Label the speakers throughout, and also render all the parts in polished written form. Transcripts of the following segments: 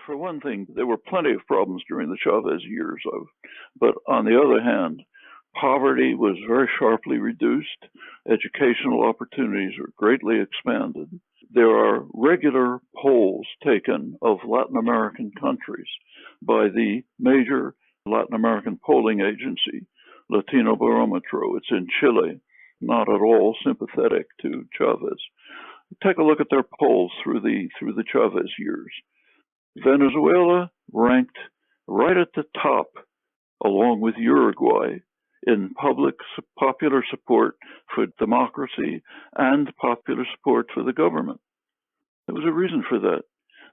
Speaker 1: For one thing, there were plenty of problems during the Chavez years, but on the other hand, poverty was very sharply reduced. Educational opportunities were greatly expanded. There are regular polls taken of Latin American countries by the major Latin American polling agency, Latino Barometro. It's in Chile, not at all sympathetic to Chavez. Take a look at their polls through the Chavez years. Venezuela ranked right at the top, along with Uruguay, in popular support for democracy and popular support for the government. There was a reason for that.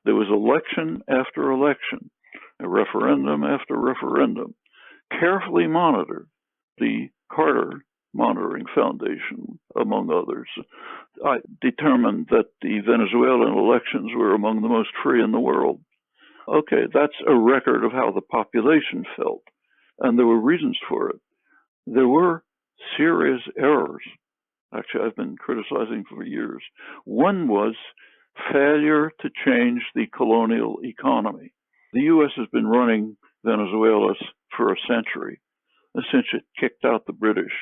Speaker 1: There was election after election, a referendum after referendum, carefully monitored. The Carter Monitoring Foundation, among others, determined that the Venezuelan elections were among the most free in the world. Okay, that's a record of how the population felt, and there were reasons for it. There were serious errors. Actually, I've been criticizing for years. One was failure to change the colonial economy. The U.S. has been running Venezuela for a century, since it kicked out the British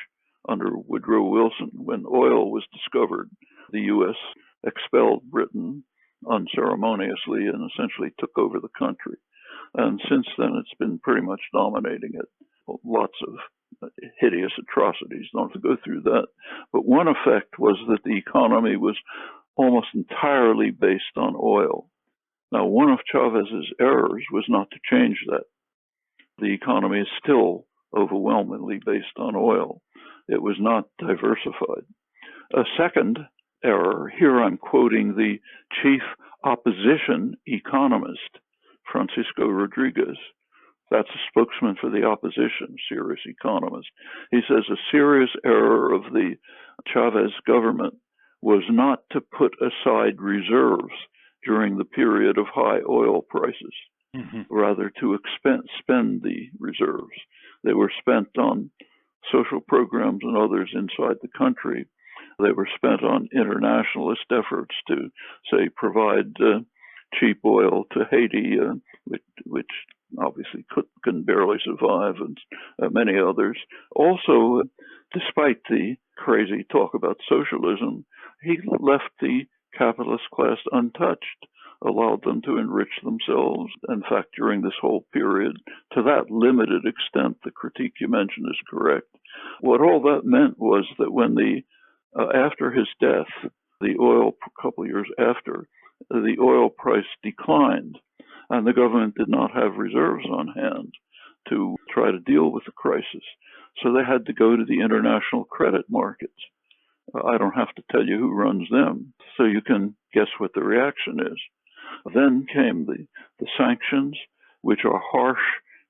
Speaker 1: under Woodrow Wilson. When oil was discovered, the U.S. expelled Britain unceremoniously and essentially took over the country. And since then, it's been pretty much dominating it. Lots of hideous atrocities. Don't have to go through that. But one effect was that the economy was almost entirely based on oil. Now, one of Chavez's errors was not to change that. The economy is still overwhelmingly based on oil. It was not diversified. A second error, here I'm quoting the chief opposition economist, Francisco Rodriguez. That's a spokesman for the opposition, serious economist. He says a serious error of the Chavez government was not to put aside reserves during the period of high oil prices, rather to spend the reserves. They were spent on social programs and others inside the country. They were spent on internationalist efforts to, say, provide cheap oil to Haiti, which obviously can barely survive, and many others. Also, despite the crazy talk about socialism, he left the capitalist class untouched, allowed them to enrich themselves. In fact, during this whole period, to that limited extent, the critique you mentioned is correct. What all that meant was that when after his death, a couple of years after, the oil price declined, and the government did not have reserves on hand to try to deal with the crisis. So they had to go to the international credit markets. I don't have to tell you who runs them, so you can guess what the reaction is. Then came the sanctions, which are harsh,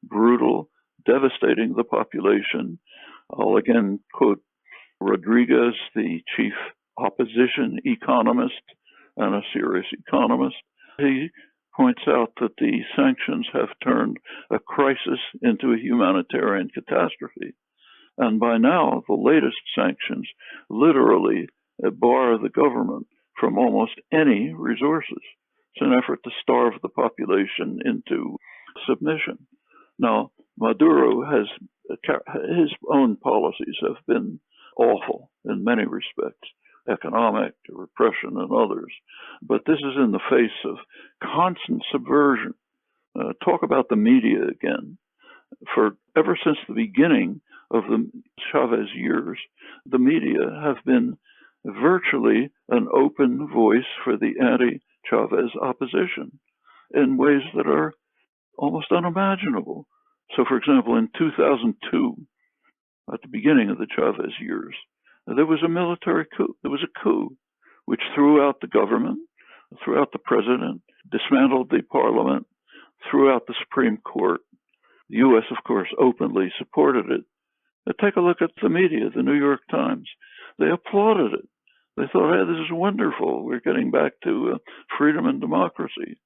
Speaker 1: brutal, devastating the population. I'll again quote Rodriguez, the chief opposition economist and a serious economist. He points out that the sanctions have turned a crisis into a humanitarian catastrophe. And by now, the latest sanctions literally bar the government from almost any resources. It's an effort to starve the population into submission. Now, Maduro his own policies have been awful in many respects, economic, repression, and others. But this is in the face of constant subversion. Talk about the media again. Ever since the beginning of the Chavez years, the media have been virtually an open voice for the anti-Chavez opposition in ways that are almost unimaginable. So, for example, in 2002, at the beginning of the Chavez years, there was a military coup. There was a coup which threw out the government, threw out the president, dismantled the parliament, threw out the Supreme Court. The U.S., of course, openly supported it. But take a look at the media, the New York Times. They applauded it. They thought, hey, this is wonderful. We're getting back to freedom and democracy.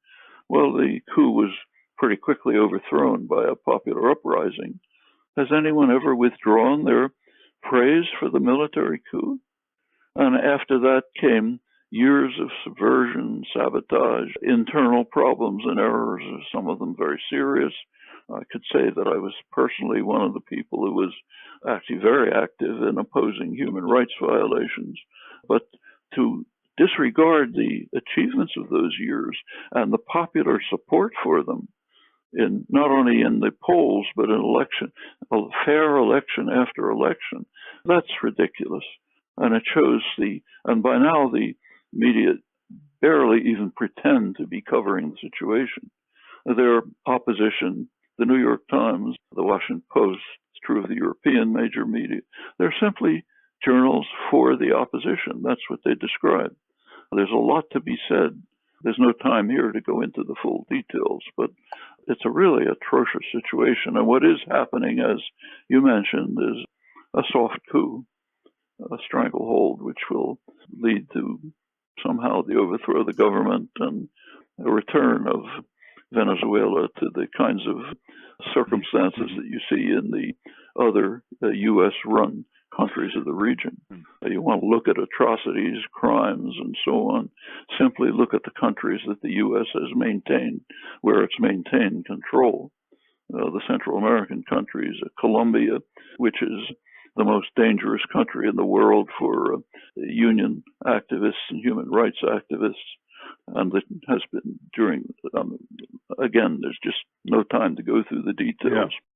Speaker 1: Well, the coup was pretty quickly overthrown by a popular uprising. Has anyone ever withdrawn their praise for the military coup? And after that came years of subversion, sabotage, internal problems and errors, some of them very serious. I could say that I was personally one of the people who was actually very active in opposing human rights violations. But to disregard the achievements of those years and the popular support for them, in not only in the polls but in election, a fair election after election, that's ridiculous. And it shows and by now the media barely even pretend to be covering the situation. Their opposition, the New York Times, the Washington Post, it's true of the European major media, they're simply journals for the opposition. That's what they describe. There's a lot to be said. There's no time here to go into the full details, but it's a really atrocious situation. And what is happening, as you mentioned, is a soft coup, a stranglehold, which will lead to somehow the overthrow of the government and a return of Venezuela to the kinds of circumstances that you see in the other U.S.-run countries of the region. You want to look at atrocities, crimes, and so on. Simply look at the countries that the U.S. has maintained, where it's maintained control. The Central American countries, Colombia, which is the most dangerous country in the world for union activists and human rights activists. And it has been again, there's just no time to go through the details.
Speaker 2: Yeah.